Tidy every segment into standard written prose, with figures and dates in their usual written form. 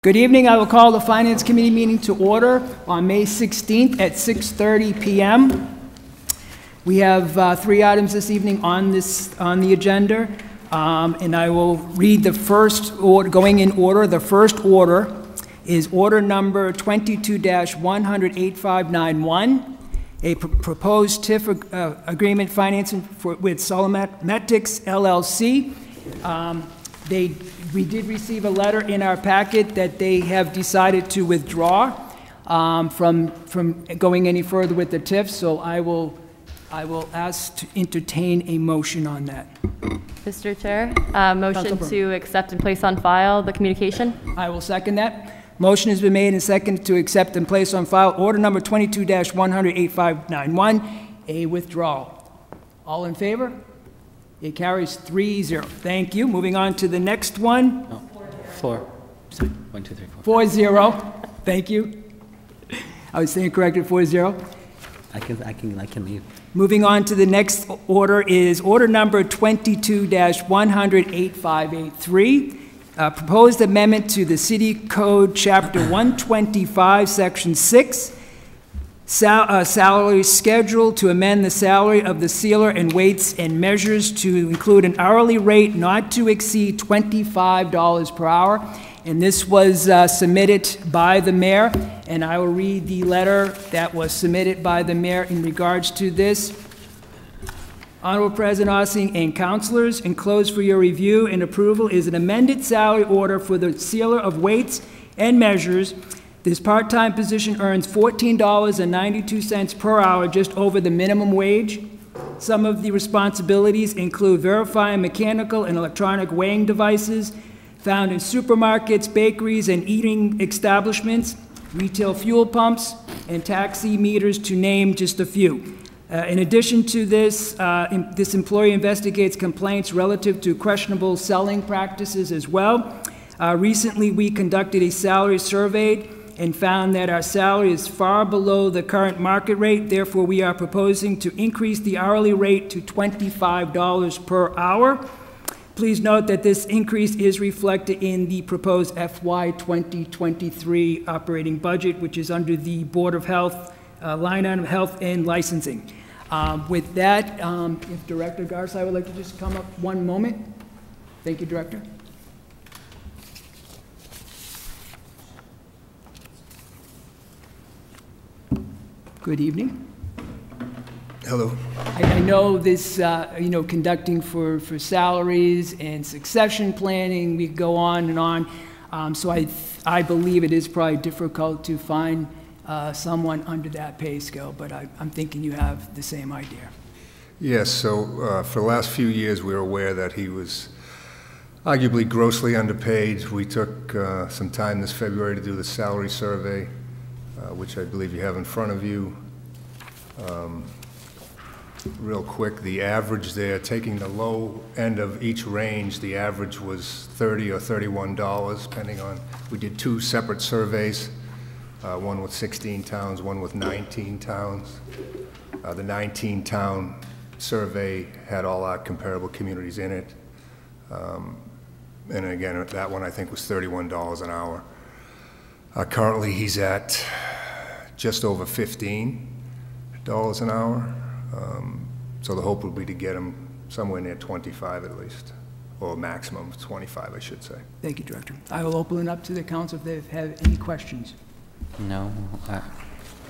Good evening. I will call the Finance Committee meeting to order on May 16th at 6:30 p.m. We have three items this evening on the agenda, and I will read the first order, going in order. The first order is order number 22-100-8591, a proposed TIF agreement financing with Solomatics LLC. We did receive a letter in our packet that they have decided to withdraw from going any further with the TIF, so I will ask to entertain a motion on that. Mr. Chair, motion to accept and place on file the communication. I will second that. Motion has been made and seconded to accept and place on file order number 22-100-8591, a withdrawal. All in favor? It carries 3-0. Thank you. Moving on to the next one. No. 4. 1, 2, 3, 4. 4-0. Thank you. I was saying corrected. 4-0. I can leave. Moving on to the next order is order number 22-100-8583. Proposed amendment to the City Code Chapter 125, Section 6. Salary schedule to amend the salary of the sealer and weights and measures to include an hourly rate not to exceed $25 per hour. And this was submitted by the mayor, and I will read the letter that was submitted by the mayor in regards to this. Honorable President Ossing and councilors, enclosed for your review and approval is an amended salary order for the sealer of weights and measures. This part-time position earns $14.92 per hour, just over the minimum wage. Some of the responsibilities include verifying mechanical and electronic weighing devices found in supermarkets, bakeries, and eating establishments, retail fuel pumps, and taxi meters, to name just a few. In addition to this, this employee investigates complaints relative to questionable selling practices as well. Recently, we conducted a salary survey and found that our salary is far below the current market rate. Therefore, we are proposing to increase the hourly rate to $25 per hour. Please note that this increase is reflected in the proposed FY 2023 operating budget, which is under the Board of Health, line item Health and Licensing. With that, if Director Garside would like to just come up one moment. Thank you, Director. Good evening. Hello. I know this, conducting for salaries and succession planning, we could go on and on. So I believe it is probably difficult to find someone under that pay scale, but I'm thinking you have the same idea. Yes, so for the last few years, we were aware that he was arguably grossly underpaid. We took some time this February to do the salary survey, which I believe you have in front of you. Real quick, the average there, taking the low end of each range, the average was $30 or $31, depending on, we did 2 separate surveys, one with 16 towns, one with 19 towns. The 19-town survey had all our comparable communities in it. And again, that one I think was $31 an hour. Currently, he's at just over $15 an hour. So the hope would be to get him somewhere near 25 at least, or a maximum of 25, I should say. Thank you, Director. I will open it up to the council if they have any questions. No,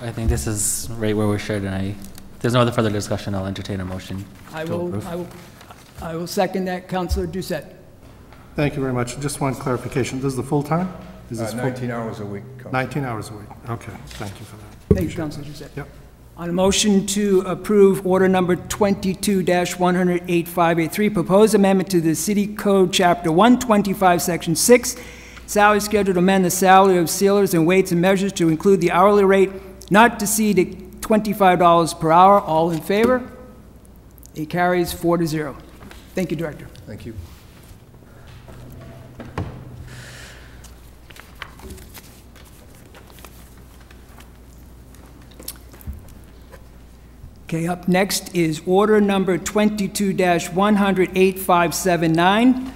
I think this is right where we should, and if there's no other further discussion, I'll entertain a motion to approve. I will second that. Councilor Doucette. Thank you very much. Just one clarification. This is the full time? Is this 19 hours a week. 19 hours a week. Okay. Thank you for that. Thank you, Councilor Doucette. Yep. On a motion to approve order number 22-100-8583, proposed amendment to the City Code Chapter 125, Section 6, salary schedule to amend the salary of sealers and weights and measures to include the hourly rate not to exceed $25 per hour. All in favor? It carries 4-0. Thank you, Director. Thank you. Okay, up next is order number 22-100-8579,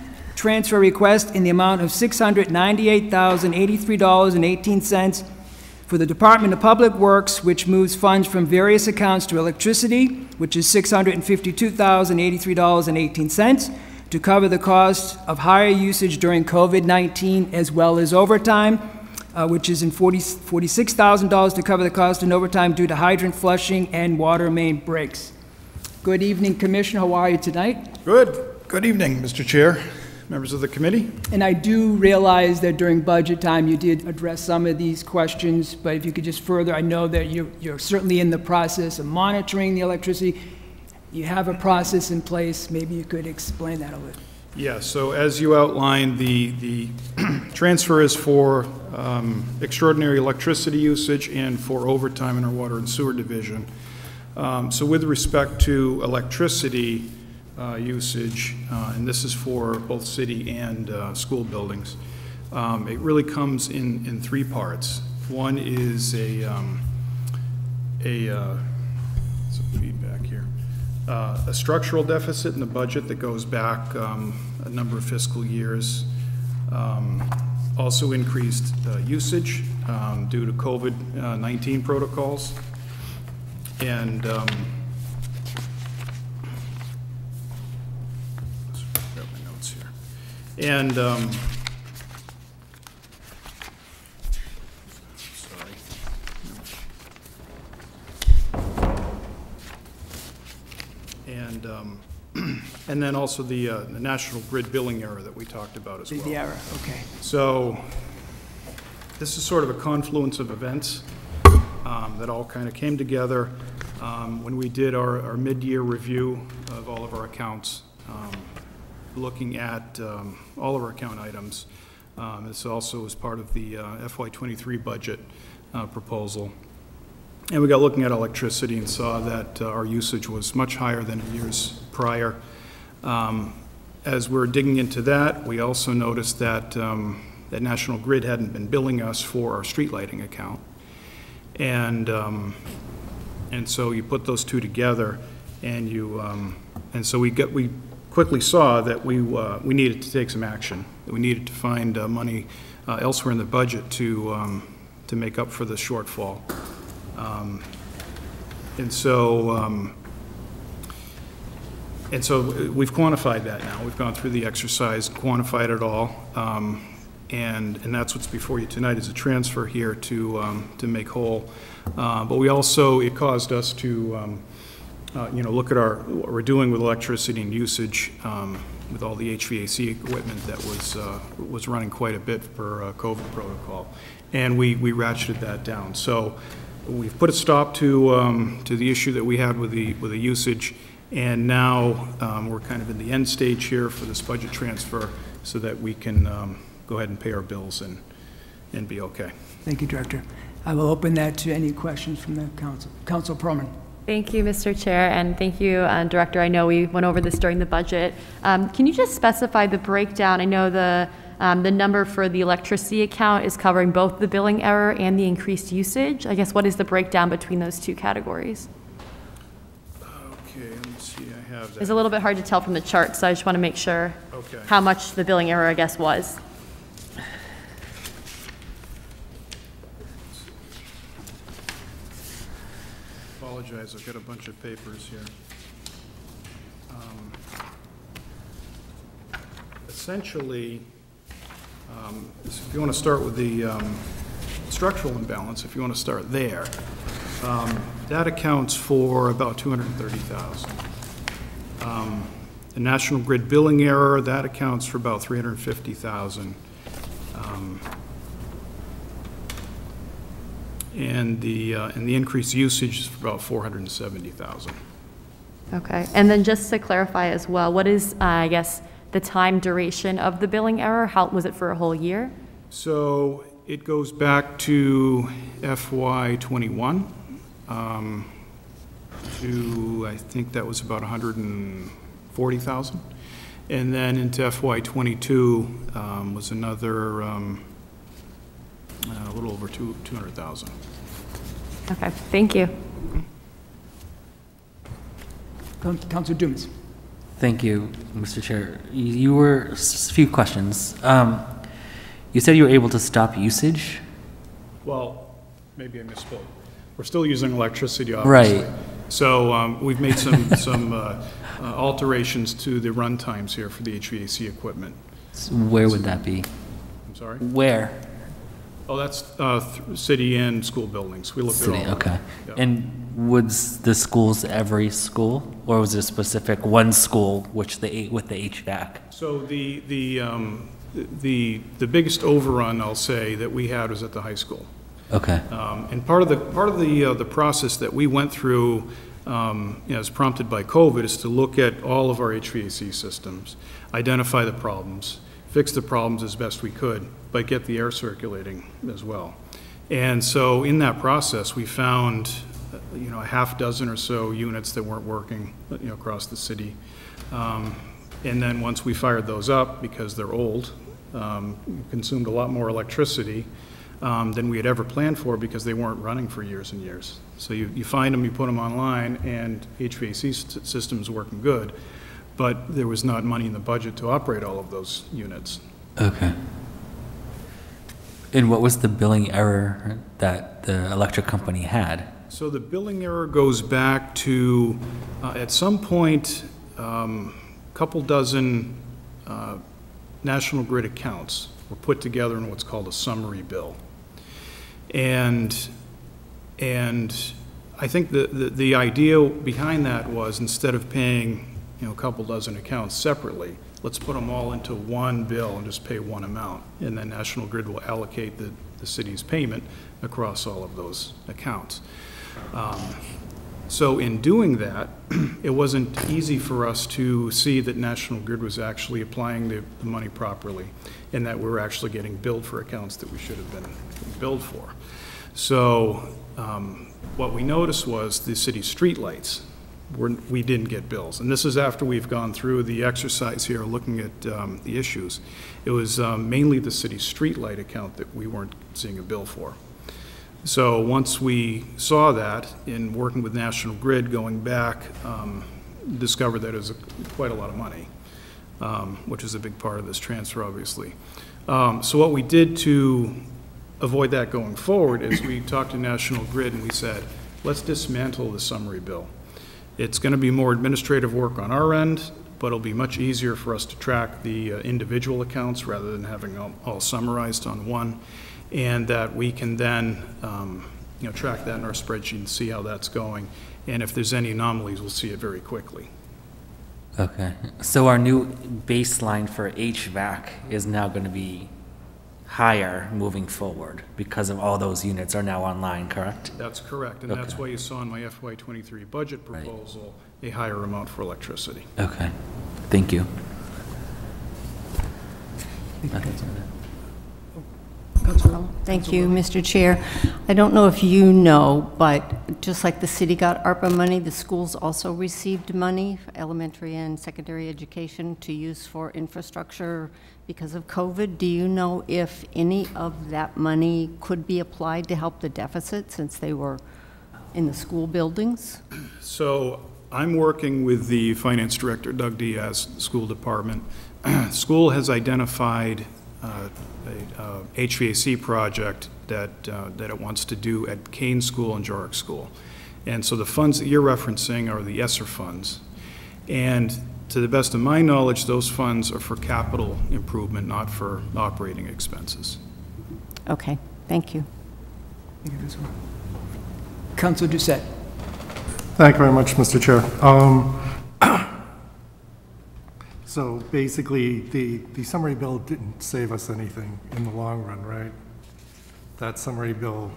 transfer request in the amount of $698,083.18 for the Department of Public Works, which moves funds from various accounts to electricity, which is $652,083.18, to cover the cost of higher usage during COVID-19, as well as overtime, which is in $46,000 to cover the cost in overtime due to hydrant flushing and water main breaks. Good evening, Commissioner. How are you tonight? Good. Good evening, Mr. Chair, members of the committee. And I do realize that during budget time you did address some of these questions, but if you could just further, I know that you're certainly in the process of monitoring the electricity. You have a process in place. Maybe you could explain that a little. Yeah, so as you outlined, the transfer is for extraordinary electricity usage and for overtime in our water and sewer division. So with respect to electricity usage, and this is for both city and school buildings, it really comes in three parts. One is some feedback here. A structural deficit in the budget that goes back a number of fiscal years. Also increased usage due to COVID-19 protocols. And grab my notes here. And sorry. And then also the National Grid billing error that we talked about as well. The error, okay. So this is sort of a confluence of events that all kind of came together when we did our mid-year review of all of our accounts, looking at all of our account items. This also was part of the FY23 budget proposal. And we got looking at electricity and saw that our usage was much higher than in years prior. As we're digging into that, we also noticed that that National Grid hadn't been billing us for our street lighting account. And so you put those two together, and so we quickly saw that we needed to take some action. That we needed to find money elsewhere in the budget to make up for the shortfall. And so we've quantified that now. We've gone through the exercise, quantified it all. And that's what's before you tonight is a transfer here to make whole. But we also, it caused us to, look at what we're doing with electricity and usage with all the HVAC equipment that was running quite a bit for COVID protocol, and we ratcheted that down. So we've put a stop to the issue that we had with the usage, and now we're kind of in the end stage here for this budget transfer, so that we can go ahead and pay our bills and be okay. Thank you, Director. I will open that to any questions from the council. Council Perlman. Thank you, Mr. Chair, and thank you, Director. I know we went over this during the budget. Can you just specify the breakdown? I know the number for the electricity account is covering both the billing error and the increased usage. I guess what is the breakdown between those two categories? Okay, let me see. I have that. It's a little bit hard to tell from the chart, so I just want to make sure how much the billing error, I guess, was. Apologize, I've got a bunch of papers here. Essentially, if you want to start with the structural imbalance, if you want to start there, that accounts for about $230,000. The National Grid billing error, that accounts for about $350,000. And the increased usage is about $470,000. Okay, and then just to clarify as well, what is, I guess, the time duration of the billing error? How was it for a whole year? So it goes back to FY21 to, I think that was about $140,000. And then into FY22 was another a little over $200,000. Okay, thank you. Councilor Dumas. Thank you, Mr. Chair. You were, a few questions. You said you were able to stop usage? Well, maybe I misspoke. We're still using electricity, obviously. Right. So we've made some alterations to the run times here for the HVAC equipment. So where would that be? I'm sorry? Where? Oh, that's city and school buildings. We looked at all City, of them. okay. Yeah. And was the schools every school, or was it a specific one school with the HVAC? So the biggest overrun, I'll say, that we had was at the high school. Okay. And part of the process that we went through, as prompted by COVID, is to look at all of our HVAC systems, identify the problems, fix the problems as best we could, but get the air circulating as well. And so in that process, we found, a half dozen or so units that weren't working, across the city. And then once we fired those up, because they're old, consumed a lot more electricity than we had ever planned for, because they weren't running for years and years. So you find them, you put them online, and HVAC system's working good, but there was not money in the budget to operate all of those units. Okay. And what was the billing error that the electric company had? So the billing error goes back to, at some point, couple dozen National Grid accounts were put together in what's called a summary bill. And I think the idea behind that was, instead of paying a couple dozen accounts separately, let's put them all into one bill and just pay one amount, and then National Grid will allocate the city's payment across all of those accounts. So in doing that, it wasn't easy for us to see that National Grid was actually applying the money properly, and that we were actually getting billed for accounts that we should have been billed for. So what we noticed was the city's streetlights, we didn't get bills. And this is after we've gone through the exercise here looking at the issues. It was mainly the city's streetlight account that we weren't seeing a bill for. So once we saw that, in working with National Grid, going back, discovered that it was quite a lot of money, which is a big part of this transfer, obviously. So what we did to avoid that going forward is we talked to National Grid and we said, let's dismantle the summary bill. It's going to be more administrative work on our end, but it'll be much easier for us to track the individual accounts rather than having them all summarized on one, and that we can then track that in our spreadsheet and see how that's going. And if there's any anomalies, we'll see it very quickly. Okay. So our new baseline for HVAC is now going to be higher moving forward because of all those units are now online, correct? That's correct, and Okay. that's why you saw in my FY23 budget proposal a higher amount for electricity. Okay. Thank you. Thank you, Mr. Chair. I don't know if you know, but just like the city got ARPA money, the schools also received money for elementary and secondary education to use for infrastructure because of COVID. Do you know if any of that money could be applied to help the deficit since they were in the school buildings? So I'm working with the finance director, Doug Diaz, school department. School has identified a HVAC project that it wants to do at Kane School and Jorrick School. And so the funds that you're referencing are the ESSER funds. And to the best of my knowledge, those funds are for capital improvement, not for operating expenses. Okay, thank you. Councilor Doucette. Thank you very much, Mr. Chair. So basically, the summary bill didn't save us anything in the long run, right? That summary bill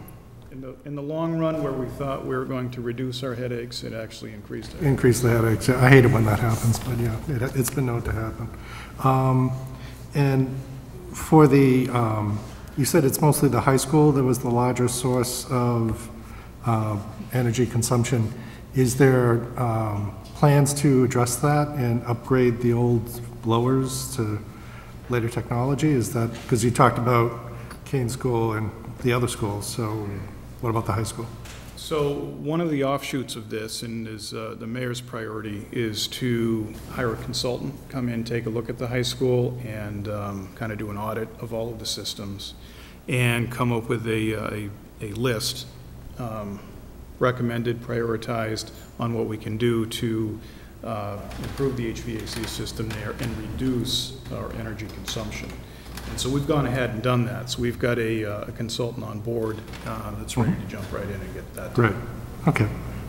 In the long run, where we thought we were going to reduce our headaches, it actually increased it. increased the headaches. I hate it when that happens, but yeah, it's been known to happen. And for the, you said it's mostly the high school that was the larger source of energy consumption. Is there plans to address that and upgrade the old blowers to later technology? Is that, because you talked about Kane School and the other schools, so What about the high school? So one of the offshoots of this, and is the mayor's priority, is to hire a consultant, come in, take a look at the high school, and kind of do an audit of all of the systems, and come up with a list, recommended, prioritized, on what we can do to improve the HVAC system there and reduce our energy consumption. And so we've gone ahead and done that. So we've got a consultant on board that's ready to jump right in and get that done. Great. Okay.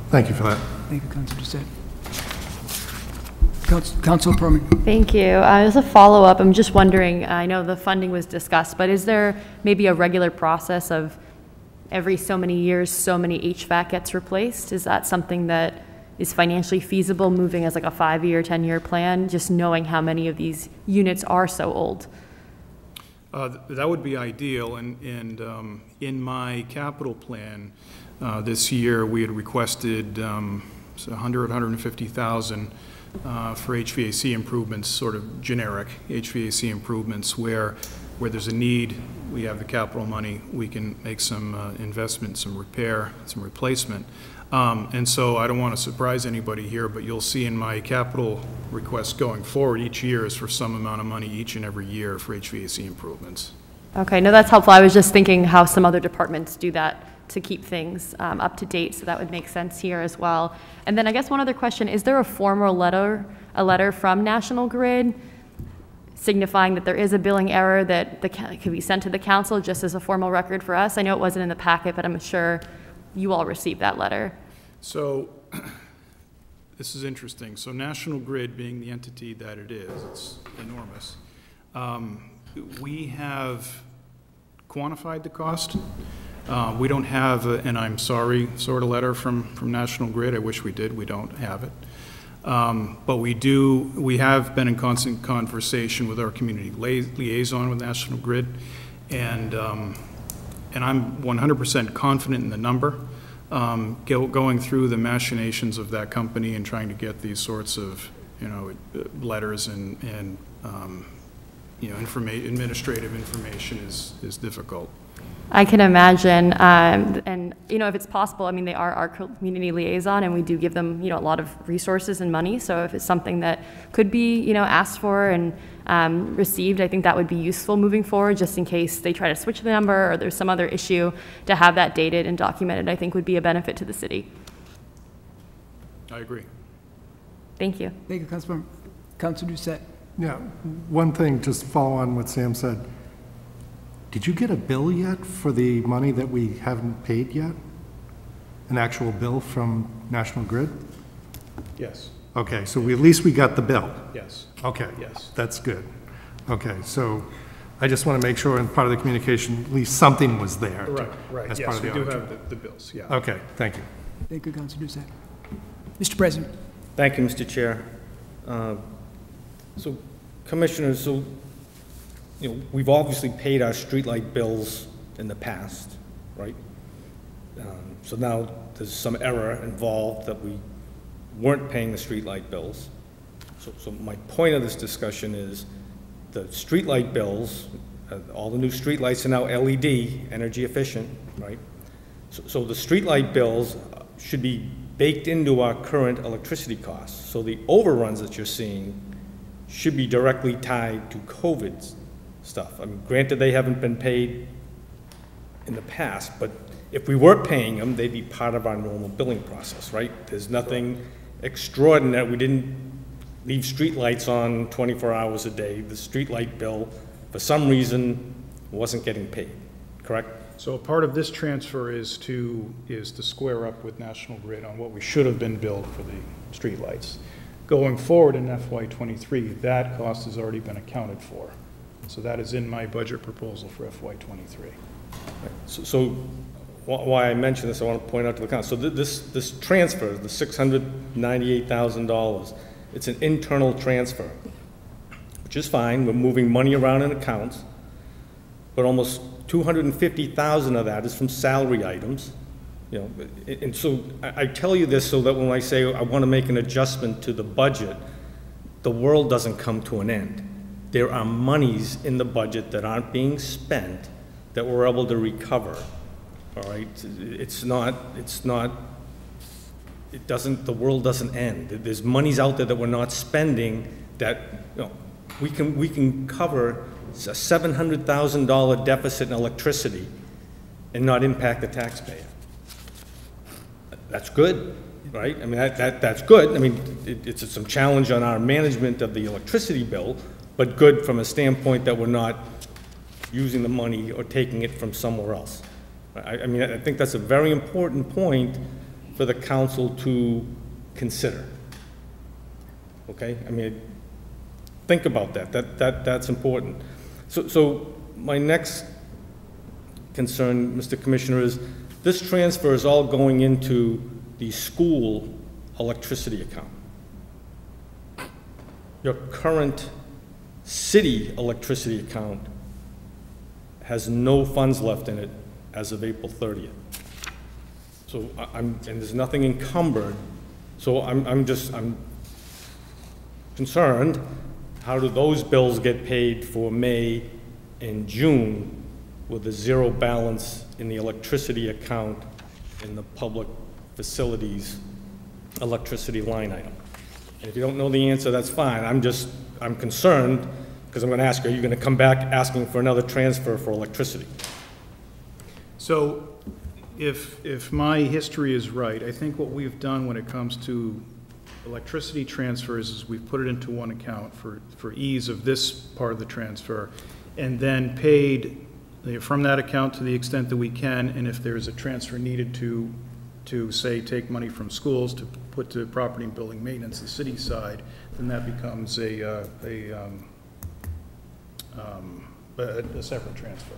Thank you for that. Thank you, Councilor Doucette. Councilor Perman. Thank you. As a follow-up, I'm just wondering, I know the funding was discussed, but is there maybe a regular process of every so many years, so many HVAC gets replaced? Is that something that is financially feasible, moving as like a 5-year, 10-year plan, just knowing how many of these units are so old? That would be ideal, and in my capital plan this year, we had requested so 150,000 for HVAC improvements, sort of generic HVAC improvements, where there's a need, we have the capital money, we can make some investment, some repair, some replacement. And so I don't want to surprise anybody here, but you'll see in my capital requests going forward, each year is for some amount of money each and every year for HVAC improvements. Okay, no, that's helpful. I was just thinking how some other departments do that to keep things up to date, so that would make sense here as well. And then I guess one other question, is there a formal letter from National Grid signifying that there is a billing error that could be sent to the council just as a formal record for us? I know it wasn't in the packet, but I'm sure you all received that letter. So this is interesting. So National Grid, being the entity that it is, it's enormous. We have quantified the cost. We don't have an I'm sorry sort of letter from National Grid. I wish we did. We don't have it. But we have been in constant conversation with our community liaison with National Grid, and I'm 100% confident in the number. Going through the machinations of that company and trying to get these sorts of, letters and administrative information is difficult. I can imagine, and if it's possible, I mean, they are our community liaison, and we do give them, a lot of resources and money. So if it's something that could be, asked for and received, I think that would be useful moving forward, just in case they try to switch the number or there's some other issue. To have that dated and documented, I think would be a benefit to the city. I agree. Thank you. Thank you, Councilor Doucette. Yeah, one thing, just follow on what Sam said. Did you get a bill yet for the money that we haven't paid yet? An actual bill from National Grid? Yes. Okay, so at least we got the bill. Yes. Okay. Yes. That's good. Okay, so I just want to make sure in part of the communication, at least something was there. Right. As Yes, part of we the do audit. have the bills, yeah. Okay, thank you. Thank you, Councilor Doucette. Mr. President. Thank you, Mr. Chair. So, Commissioners, we've obviously paid our streetlight bills in the past, right? So now there's some error involved that we weren't paying the streetlight bills. So my point of this discussion is the streetlight bills, all the new streetlights are now LED, energy efficient, right? So the streetlight bills should be baked into our current electricity costs. So the overruns that you're seeing should be directly tied to COVID stuff. I mean, granted, they haven't been paid in the past, but if we were paying them, they'd be part of our normal billing process, right? There's nothing extraordinary. We didn't leave streetlights on 24 hours a day. The streetlight bill, for some reason, wasn't getting paid, correct? So part of this transfer is to square up with National Grid on what we should have been billed for the streetlights. Going forward in FY23, that cost has already been accounted for. So that is in my budget proposal for FY23. So why I mention this, I want to point out to the council. So this transfer, the $698,000, it's an internal transfer, which is fine. We're moving money around in accounts, but almost $250,000 of that is from salary items. And so I tell you this so that when I say I want to make an adjustment to the budget, the world doesn't come to an end. There are monies in the budget that aren't being spent that we're able to recover, all right? The world doesn't end. There's monies out there that we're not spending that, you know, we can cover a $700,000 deficit in electricity and not impact the taxpayer. That's good, right? I mean, that's good. I mean, it's some challenge on our management of the electricity bill, but good from a standpoint that we're not using the money or taking it from somewhere else. I mean, I think that's a very important point for the council to consider. Okay? I mean, think about that. That's important. So my next concern, Mr. Commissioner, is this transfer is all going into the school electricity account. Your current city electricity account has no funds left in it as of April 30th. So and there's nothing encumbered. So I'm concerned, how do those bills get paid for May and June with a zero balance in the electricity account in the public facilities electricity line item? And if you don't know the answer, that's fine. I'm concerned because I'm going to ask, are you going to come back asking for another transfer for electricity? So if my history is right, I think what we've done when it comes to electricity transfers is we've put it into one account for ease of this part of the transfer, and then paid from that account to the extent that we can, and if there's a transfer needed to say take money from schools to put to property and building maintenance, the city side, then that becomes a separate transfer.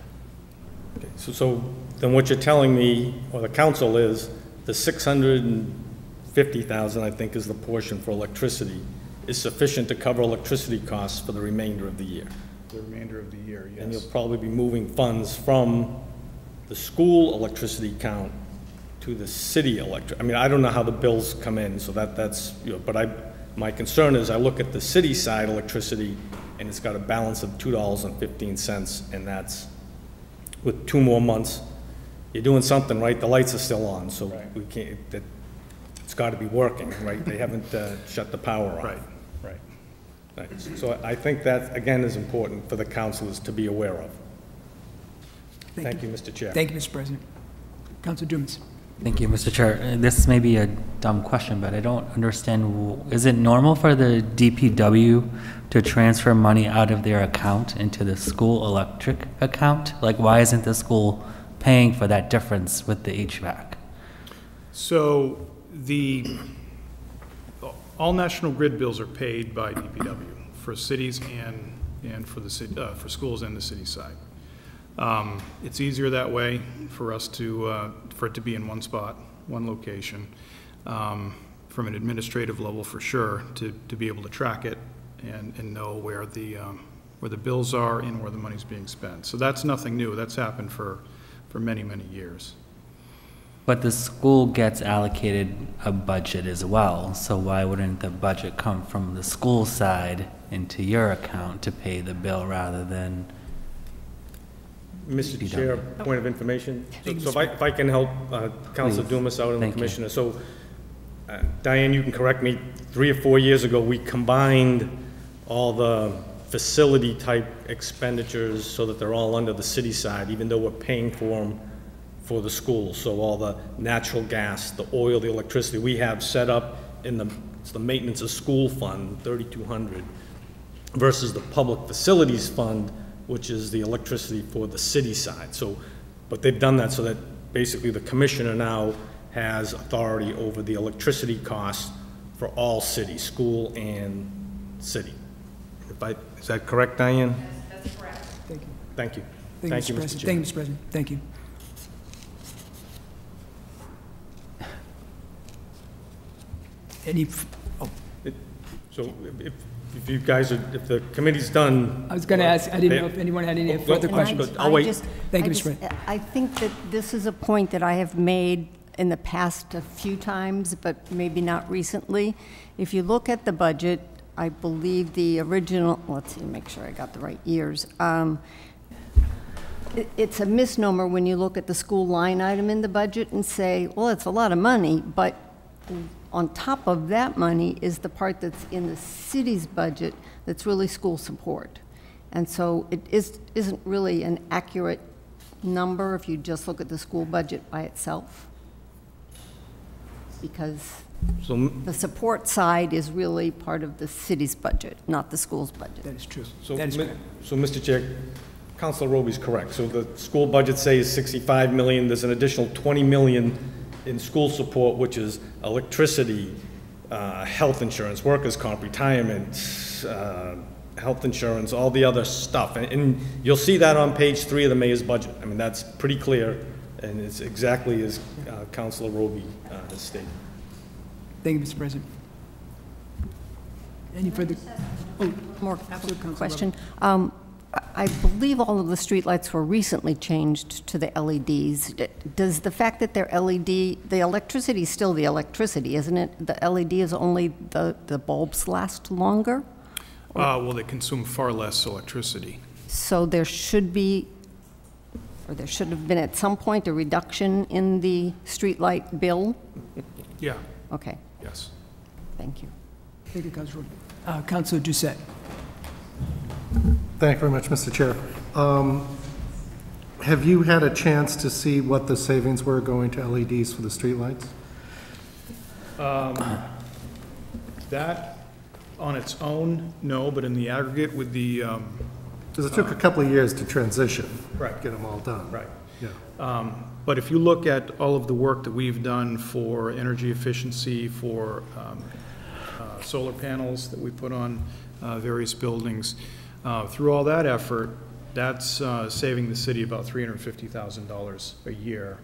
Okay, so then what you're telling me, or the council, is the $650,000, I think, is the portion for electricity, is sufficient to cover electricity costs for the remainder of the year. The remainder of the year, yes. And you'll probably be moving funds from the school electricity account to the city electric. I mean, I don't know how the bills come in, so that's, you know, but my concern is I look at the city side electricity and it's got a balance of $2.15, and that's with 2 more months. You're doing something, right? The lights are still on, so right. We can't, it's got to be working, right? They haven't shut the power off. Right. So I think that, again, is important for the councilors to be aware of. Thank you, Mr. Chair. Thank you, Mr. President. Councilor Dumas. Thank you, Mr. Chair. This may be a dumb question, but I don't understand. Is it normal for the DPW to transfer money out of their account into the school electric account? Like, why isn't the school paying for that difference with the HVAC? So all National Grid bills are paid by DPW for cities and for the city, for schools and the city side. It's easier that way for us for it to be in one spot, one location, from an administrative level for sure, to be able to track it and know where the bills are and where the money's being spent. So that's nothing new. That's happened for many, many years. But the school gets allocated a budget as well, so why wouldn't the budget come from the school side into your account to pay the bill rather than... Mr. Chair, point of information. So if I can help Councilor Dumas out and the Commissioner. So, Diane, you can correct me, 3 or 4 years ago, we combined all the facility type expenditures so that they're all under the city side, even though we're paying for them for the schools. So all the natural gas, the oil, the electricity, we have set up in the maintenance of school fund, 3,200, versus the public facilities fund, which is the electricity for the city side. So, but they've done that so that basically the commissioner now has authority over the electricity costs for all cities, school and city. Is that correct, Diane? Yes, that's correct. Thank you. Thank you. Thank you, Mr. President. Thank you, Mr. President. Thank you. So if you guys are, if the committee's done. I was going to ask, I didn't know if anyone had any further questions. I'll wait. Thank you, Mr. President. I think that this is a point that I have made in the past a few times, but maybe not recently. If you look at the budget, I believe the original, let's see, make sure I got the right years. It's a misnomer when you look at the school line item in the budget and say, well, it's a lot of money, but on top of that money is the part that's in the city's budget that's really school support. And so it isn't really an accurate number if you just look at the school budget by itself, because the support side is really part of the city's budget, not the school's budget. That is true. So, That is correct. so Mr. Chair, Councilor Roby's correct. So the school budget says 65 million, there's an additional 20 million in school support, which is electricity, health insurance, workers' comp, retirement, health insurance, all the other stuff. And you'll see that on page 3 of the mayor's budget. I mean, that's pretty clear, and it's exactly as Councilor Roby has stated. Thank you, Mr. President. Any further? Oh, More absolute Councilor question. I believe all of the streetlights were recently changed to the LEDs. Does the fact that they're LED, the electricity is still the electricity, isn't it? The LED is only the bulbs last longer? Well, they consume far less electricity. So there should be, or there should have been at some point, a reduction in the streetlight bill? Yeah, Okay, yes. thank you. Thank you, Councilor. Councilor Doucette. Thank you very much, Mr. Chair. Have you had a chance to see what the savings were going to LEDs for the streetlights? That, on its own, no, but in the aggregate with the, Because it took a couple of years to transition. Right. Get them all done. right. Yeah. But if you look at all of the work that we've done for energy efficiency, for solar panels that we put on various buildings, through all that effort, that's saving the city about $350,000 a year.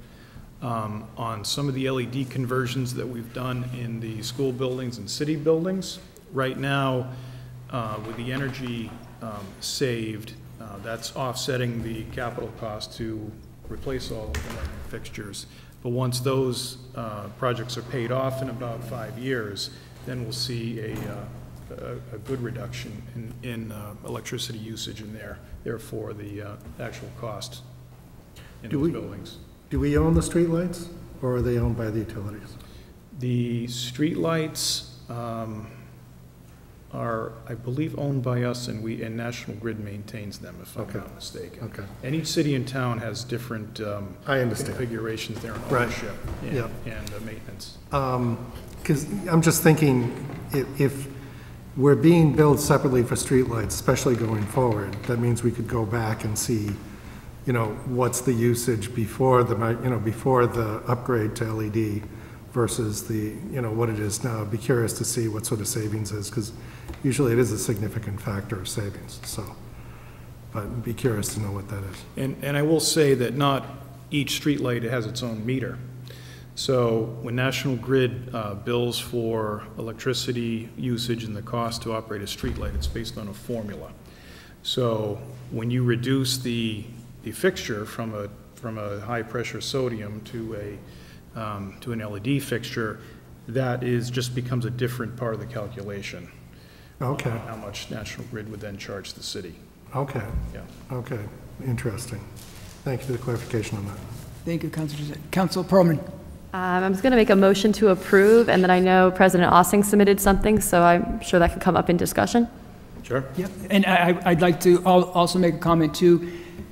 On some of the LED conversions that we've done in the school buildings and city buildings, right now, with the energy saved, that's offsetting the capital cost to replace all of the lighting fixtures. But once those projects are paid off in about 5 years, then we'll see a good reduction in electricity usage in there, therefore the actual cost in those buildings. Do we own the streetlights, or are they owned by the utilities? The streetlights are, I believe, owned by us, and National Grid maintains them, if I'm not mistaken. Okay. And each city and town has different I understand. configurations there in Right. ownership and, Yeah. and maintenance. Because I'm just thinking, if we're being billed separately for streetlights, especially going forward, that means we could go back and see, you know, what's the usage before the upgrade to LED versus the, you know, what it is now. I'd be curious to see what sort of savings is, because usually it is a significant factor of savings, so. But I'd be curious to know what that is. And I will say that not each streetlight has its own meter. So when National Grid bills for electricity usage and the cost to operate a streetlight, it's based on a formula. So when you reduce the fixture from a high pressure sodium to an LED fixture, that just becomes a different part of the calculation. Okay, How much National Grid would then charge the city. okay, Yeah. okay, interesting. Thank you for the clarification on that. Thank you, Councilor Doucette. Councilor Perlman. I'm just going to make a motion to approve, and then I know President Ossing submitted something, so I'm sure that could come up in discussion. Sure. Yep, and I'd like to also make a comment too.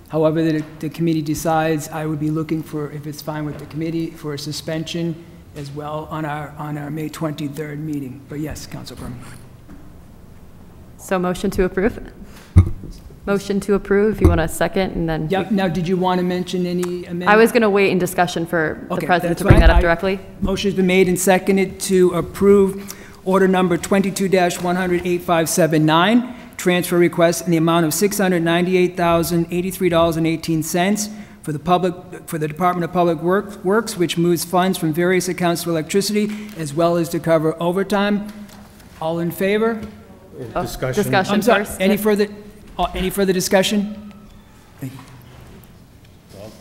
However the committee decides, I would be looking for, if it's fine with the committee, for a suspension as well on our May 23rd meeting. But yes, Councilor Perlman. So motion to approve? Motion to approve, if you want a second, and then... Yep, now, did you want to mention any amendments? I was going to wait in discussion for the Okay, president that's to bring fine. that up directly. Motion's been made and seconded to approve order number 22-100-8579, transfer request in the amount of $698,083.18 for the Department of Public Works, which moves funds from various accounts to electricity, as well as to cover overtime. All in favor? Discussion. Discussion I'm sorry, first. any further discussion? Thank you.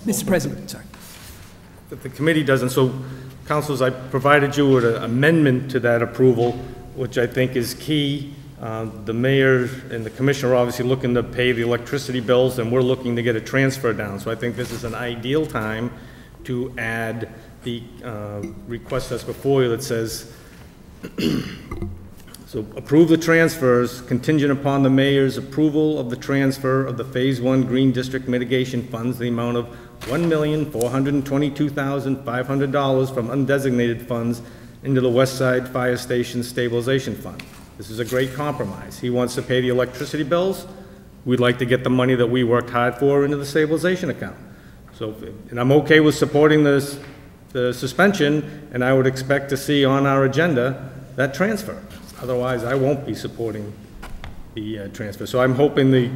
Mr. President, sorry. That the committee doesn't, so councilors, I provided you with an amendment to that approval, which I think is key. The mayor and the commissioner are obviously looking to pay the electricity bills, and we're looking to get a transfer down. So I think this is an ideal time to add the request that's before you that says, so approve the transfers contingent upon the mayor's approval of the transfer of the Phase 1 Green District Mitigation Funds, the amount of $1,422,500 from undesignated funds into the West Side Fire Station Stabilization Fund. This is a great compromise. He wants to pay the electricity bills. We'd like to get the money that we worked hard for into the stabilization account. So, and I'm okay with supporting this, the suspension, and I would expect to see on our agenda that transfer. Otherwise, I won't be supporting the transfer. So I'm hoping the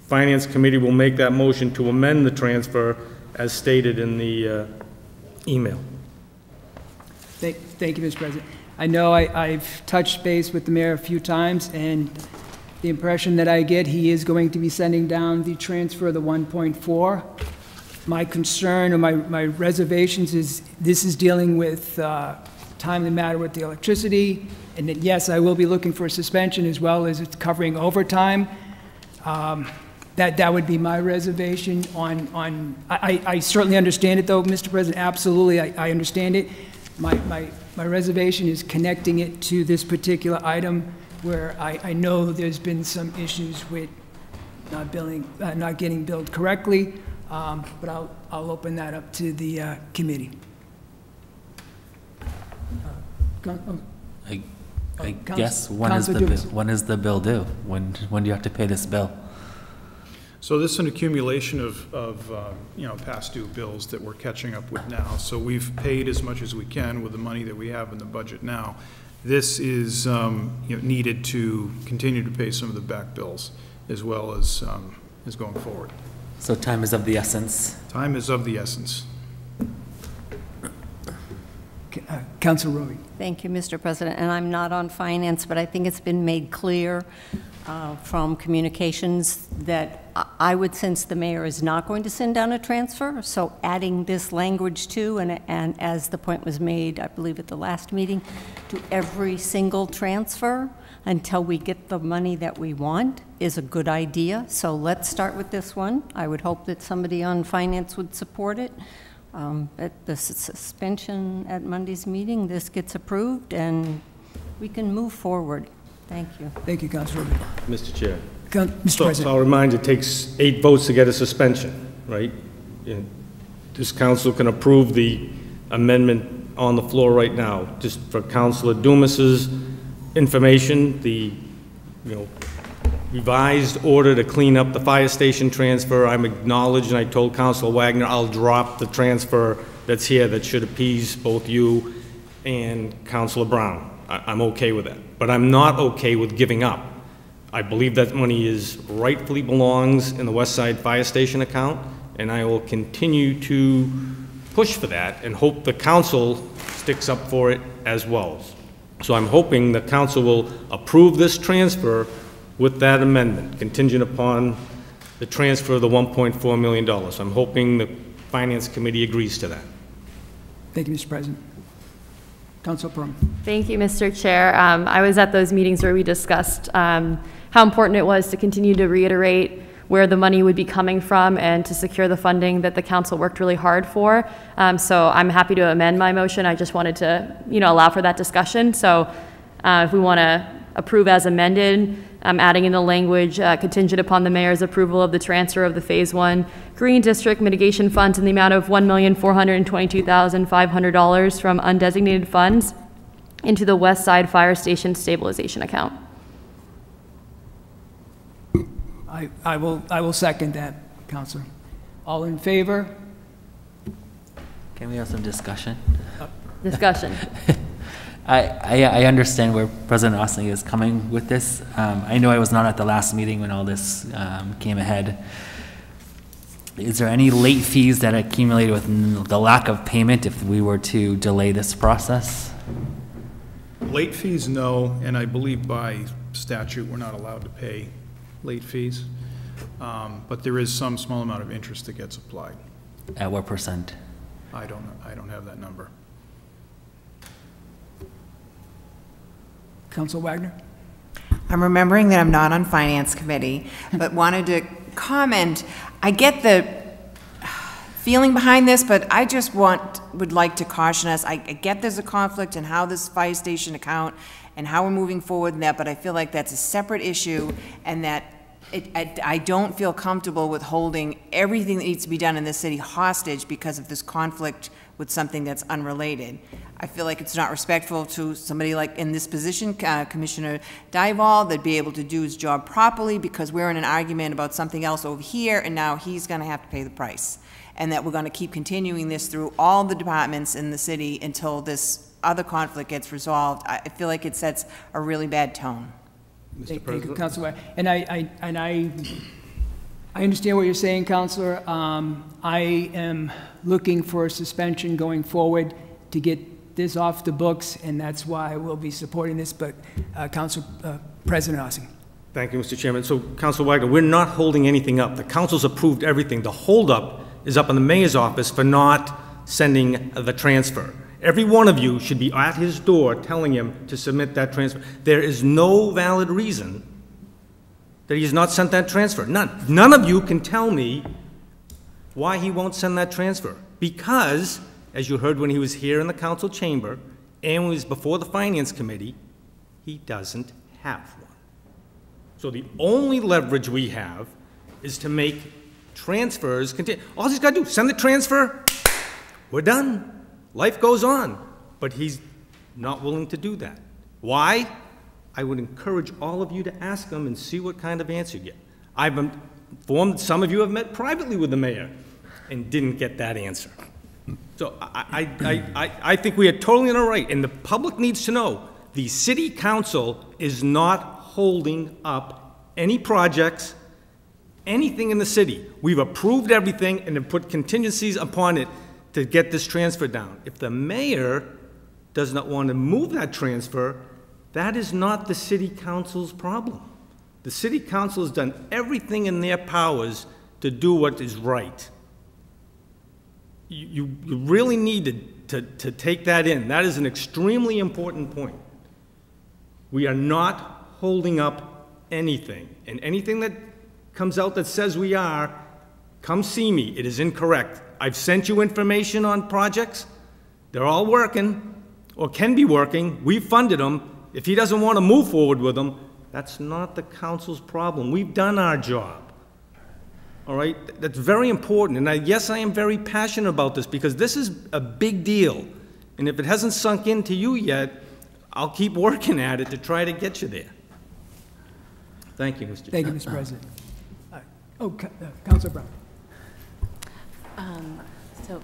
Finance Committee will make that motion to amend the transfer as stated in the email. Thank you, Mr. President. I know I've touched base with the mayor a few times, and the impression that I get, he is going to be sending down the transfer of the 1.4. My concern or my reservations is this is dealing with timely matter with the electricity, and that, yes, I will be looking for a suspension as well as it's covering overtime. That would be my reservation on I certainly understand it, though, Mr. President, absolutely, I understand it. My reservation is connecting it to this particular item where I know there's been some issues with not getting billed correctly, but I'll open that up to the committee. I guess when is the bill due? When do you have to pay this bill? So this is an accumulation of you know, past due bills that we're catching up with now. So we've paid as much as we can with the money that we have in the budget now. This is you know, needed to continue to pay some of the back bills as well as going forward. So time is of the essence. Time is of the essence. Councilor Roby. Thank you, Mr. President. And I'm not on finance, but I think it's been made clear from communications that I would sense the mayor is not going to send down a transfer. So adding this language to, and as the point was made, I believe at the last meeting, to every single transfer until we get the money that we want is a good idea. So let's start with this one. I would hope that somebody on finance would support it. At the suspension at Monday's meeting, this gets approved and we can move forward. Thank you. Thank you, Councilor. Mr. Chair. Mr. President. So I'll remind you, it takes 8 votes to get a suspension, right? And this council can approve the amendment on the floor right now. Just for Councilor Dumas's information, the revised order to clean up the fire station transfer, I'm acknowledged, and I told Councilor Wagner I'll drop the transfer that's here that should appease both you and Councilor Brown. I'm okay with that. But I'm not okay with giving up. I believe that money rightfully belongs in the West Side Fire Station account, and I will continue to push for that and hope the council sticks up for it as well. So I'm hoping the council will approve this transfer with that amendment, contingent upon the transfer of the $1.4 million. So I'm hoping the Finance Committee agrees to that. Thank you, Mr. President. Councilor Perm. Thank you, Mr. Chair. I was at those meetings where we discussed how important it was to continue to reiterate where the money would be coming from and to secure the funding that the council worked really hard for. So I'm happy to amend my motion. I just wanted to, allow for that discussion. So if we want to approve as amended, I'm adding in the language contingent upon the mayor's approval of the transfer of the Phase 1 Green District Mitigation Funds in the amount of $1,422,500 from undesignated funds into the West Side Fire Station Stabilization Account. I will second that, Councilor. All in favor? Can we have some discussion? Discussion. I understand where President Osley is coming with this. I know I was not at the last meeting when all this came ahead. Is there any late fees that accumulated with the lack of payment if we were to delay this process? Late fees, no, and I believe by statute we're not allowed to pay late fees, but there is some small amount of interest that gets applied. At what percent? I don't have that number. Councilor Wagner. I'm remembering that I'm not on Finance Committee, but wanted to comment. I get the feeling behind this, but I just would like to caution us. I get there's a conflict in how this fire station account and how we're moving forward in that, but I feel like that's a separate issue, and that I don't feel comfortable with holding everything that needs to be done in this city hostage because of this conflict with something that's unrelated. I feel like it's not respectful to somebody like in this position, Commissioner Dival, that'd be able to do his job properly, because we're in an argument about something else over here, and now he's going to have to pay the price. And that we're going to keep continuing this through all the departments in the city until this other conflict gets resolved. I feel like it sets a really bad tone. Thank you, Councilor. And I understand what you're saying, Councilor. I am looking for a suspension going forward to get this off the books, and that's why I will be supporting this. But Council President Ossing. Thank you, Mr. Chairman. So, Councilor Wagner, we're not holding anything up. The council's approved everything. The holdup is up in the mayor's office for not sending the transfer. Every one of you should be at his door telling him to submit that transfer. There is no valid reason that he has not sent that transfer. None. None of you can tell me why he won't send that transfer. Because, as you heard when he was here in the council chamber and when he was before the Finance Committee, he doesn't have one. So the only leverage we have is to make transfers continue. All he's got to do, send the transfer, we're done. Life goes on. But he's not willing to do that. Why? I would encourage all of you to ask him and see what kind of answer you get. I've informed some of you have met privately with the mayor and didn't get that answer. So I think we are totally in the right, and the public needs to know the city council is not holding up any projects, anything in the city. We've approved everything and have put contingencies upon it to get this transfer down. If the mayor does not want to move that transfer, that is not the city council's problem. The city council has done everything in their powers to do what is right. You really need to take that in. That is an extremely important point. We are not holding up anything. And anything that comes out that says we are, come see me. It is incorrect. I've sent you information on projects. They're all working, or can be working. We've funded them. If he doesn't want to move forward with them, that's not the council's problem. We've done our job. All right? That's very important. And yes, I am very passionate about this because this is a big deal. And if it hasn't sunk into you yet, I'll keep working at it to try to get you there. Thank you, Mr. Chairman. Thank you, Mr. President. Councilor Brown. So,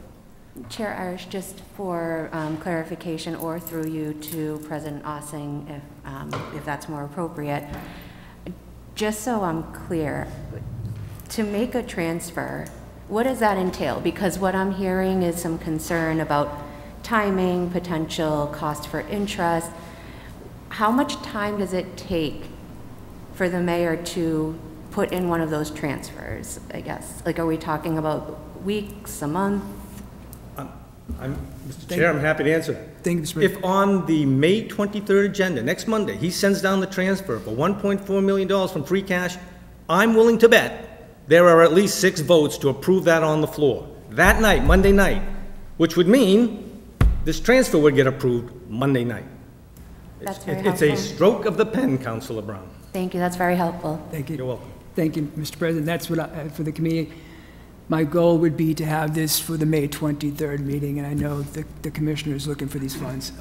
Chair Irish, just for clarification, or through you to President Ossing, if that's more appropriate, just so I'm clear, to make a transfer, what does that entail? Because what I'm hearing is some concern about timing, potential cost for interest. How much time does it take for the mayor to put in one of those transfers, I guess? Like, are we talking about weeks, a month? Mr. Chair, I'm happy to answer. Thank you, Mr. President. If on the May 23rd agenda, next Monday, he sends down the transfer for $1.4 million from free cash, I'm willing to bet there are at least 6 votes to approve that on the floor. That night, Monday night, which would mean this transfer would get approved Monday night. That's very helpful. It's a stroke of the pen, Councilor Brown. Thank you, that's very helpful. Thank you. You're welcome. Thank you, Mr. President. That's what for the committee. My goal would be to have this for the May 23rd meeting, and I know the commissioner is looking for these funds.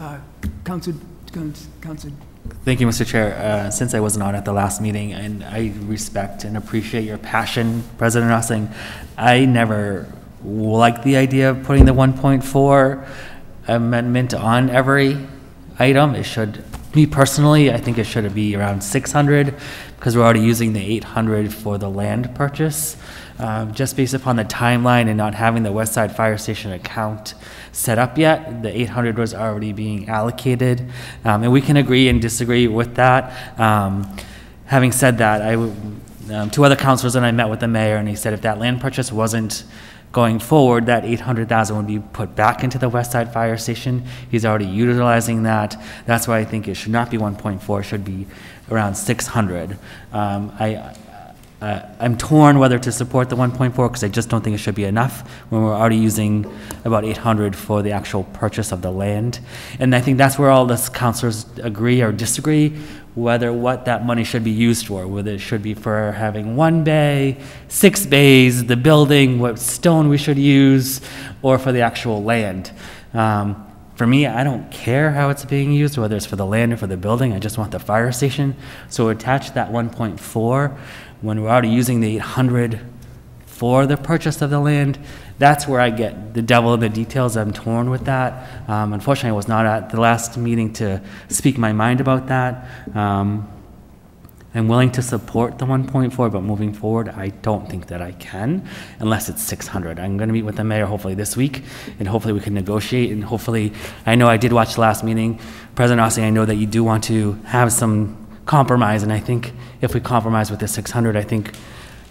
Council. Thank you, Mr. Chair. Since I wasn't on at the last meeting, and I respect and appreciate your passion, President Ossing, I never liked the idea of putting the 1.4 amendment on every item. It should, me personally, I think it should be around 600 because we're already using the 800 for the land purchase. Just based upon the timeline and not having the West Side Fire Station account set up yet, the 800 was already being allocated, and we can agree and disagree with that. Having said that, 2 other councilors and I met with the mayor, and he said if that land purchase wasn't going forward, that 800,000 would be put back into the West Side Fire Station. He's already utilizing that. That's why I think it should not be 1.4, it should be around 600. I'm torn whether to support the 1.4 because I just don't think it should be enough when we're already using about 800 for the actual purchase of the land. And I think that's where all the councilors agree or disagree whether what that money should be used for, whether it should be for having 1 bay, 6 bays, the building, what stone we should use, or for the actual land. For me, I don't care how it's being used, whether it's for the land or for the building. I just want the fire station. So attach that 1.4 when we're already using the 800 for the purchase of the land. That's where I get the devil in the details. I'm torn with that. Unfortunately, I was not at the last meeting to speak my mind about that. I'm willing to support the 1.4, but moving forward, I don't think that I can unless it's 600. I'm going to meet with the mayor hopefully this week, and hopefully we can negotiate, and hopefully, I know I did watch the last meeting. President Ossing, I know that you do want to have some compromise, and I think if we compromise with the 600, I think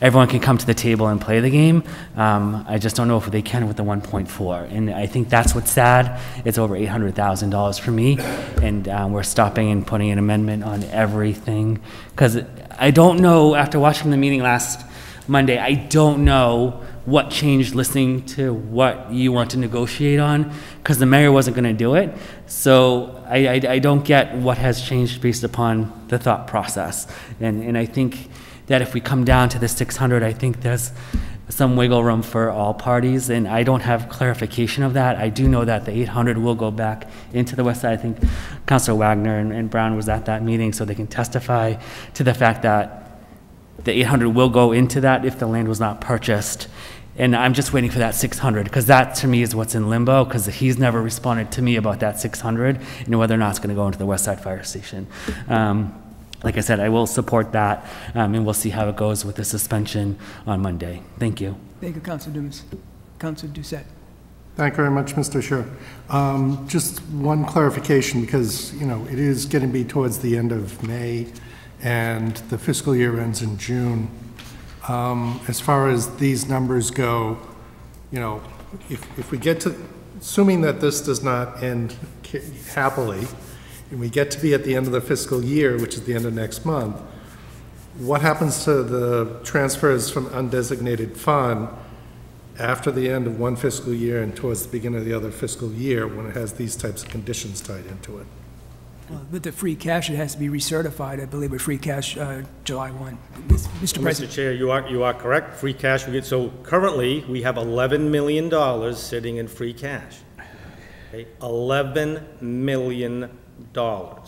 everyone can come to the table and play the game. I just don't know if they can with the 1.4, and I think that's what's sad. It's over $800,000 for me, and we're stopping and putting an amendment on everything, because I don't know, after watching the meeting last Monday, I don't know what changed listening to what you want to negotiate on, because the mayor wasn't going to do it. So I don't get what has changed based upon the thought process, and I think that if we come down to the 600, I think there's some wiggle room for all parties, and I don't have clarification of that. I do know that the 800 will go back into the west side. I think Councilor Wagner and Brown was at that meeting, so they can testify to the fact that the 800 will go into that if the land was not purchased. And I'm just waiting for that 600, because that to me is what's in limbo, because he's never responded to me about that 600 and whether or not it's going to go into the west side fire station. Like I said, I will support that, and we'll see how it goes with the suspension on Monday. Thank you. Thank you, Councilor Dumas. Councilor Doucette. Thank you very much, Mr. Chair. Just one clarification, because, you know, it is getting to be towards the end of May, and the fiscal year ends in June. As far as these numbers go, you know, if we get to, assuming that this does not end happily, and we get to be at the end of the fiscal year, which is the end of next month, what happens to the transfers from undesignated fund after the end of one fiscal year and towards the beginning of the other fiscal year when it has these types of conditions tied into it? Well, with the free cash, it has to be recertified, I believe, with free cash July 1. Mr. President. Mr. Chair, you are correct. Free cash, so currently we have $11 million sitting in free cash. Okay? $11 million. All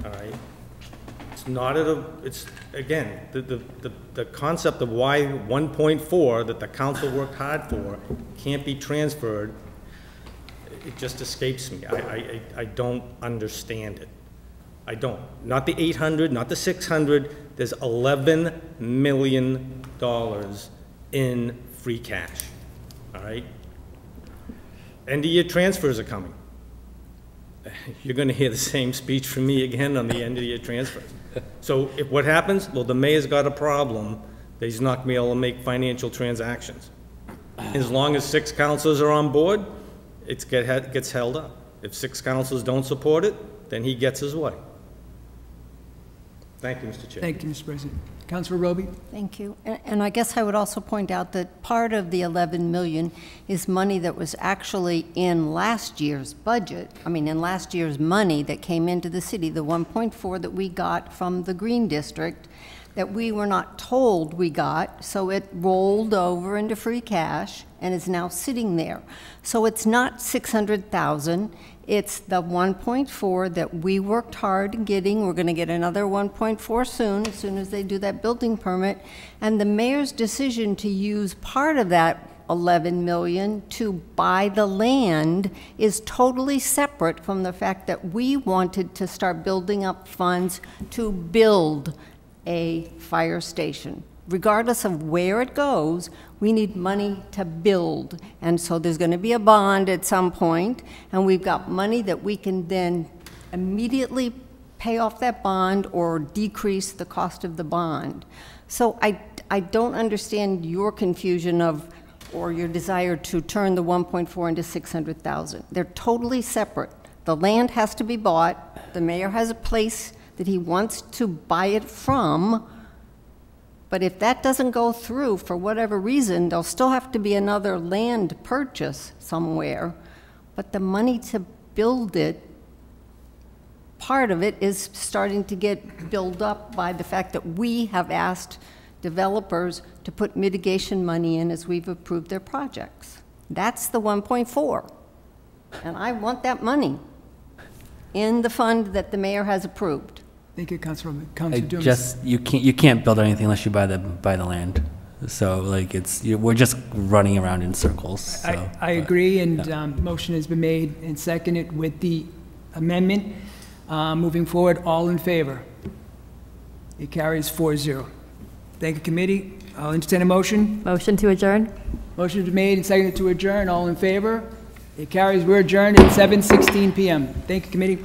right, it's not at a, it's again the concept of why 1.4 that the council worked hard for can't be transferred. It just escapes me. I don't understand it. I don't. Not the 800, not the 600. There's $11 million in free cash. All right. End of year transfers are coming. You're going to hear the same speech from me again on the end of the year transfers. So if what happens? Well, the mayor's got a problem that he's not going to be able to make financial transactions. As long as 6 councilors are on board, it gets held up. If 6 councilors don't support it, then he gets his way. Thank you, Mr. Chair. Thank you, Mr. President. Councilor Roby? Thank you. And I guess I would also point out that part of the 11 million is money that was actually in last year's budget. I mean, in last year's money that came into the city, the 1.4 that we got from the Green District that we were not told we got, so it rolled over into free cash and is now sitting there. So it's not 600,000. It's the 1.4 that we worked hard in getting. We're going to get another 1.4 as soon as they do that building permit. And the mayor's decision to use part of that 11 million to buy the land is totally separate from the fact that we wanted to start building up funds to build a fire station. Regardless of where it goes, we need money to build. And so there's going to be a bond at some point, and we've got money that we can then immediately pay off that bond or decrease the cost of the bond. So I don't understand your confusion of, or your desire to turn the 1.4 into 600,000. They're totally separate. The land has to be bought. The mayor has a place that he wants to buy it from. But if that doesn't go through for whatever reason, there'll still have to be another land purchase somewhere. But the money to build it, part of it is starting to get built up by the fact that we have asked developers to put mitigation money in as we've approved their projects. That's the 1.4. And I want that money in the fund that the mayor has approved. Thank you, Councilor Dumas. Just, you can't build anything unless you buy the land. So like we're just running around in circles. So, I agree, and motion has been made and seconded with the amendment. Moving forward, all in favor? It carries 4-0. Thank you, committee. I'll entertain a motion. Motion to adjourn? Motion is made and seconded to adjourn. All in favor? It carries. We're adjourned at 7:16 p.m. Thank you, committee.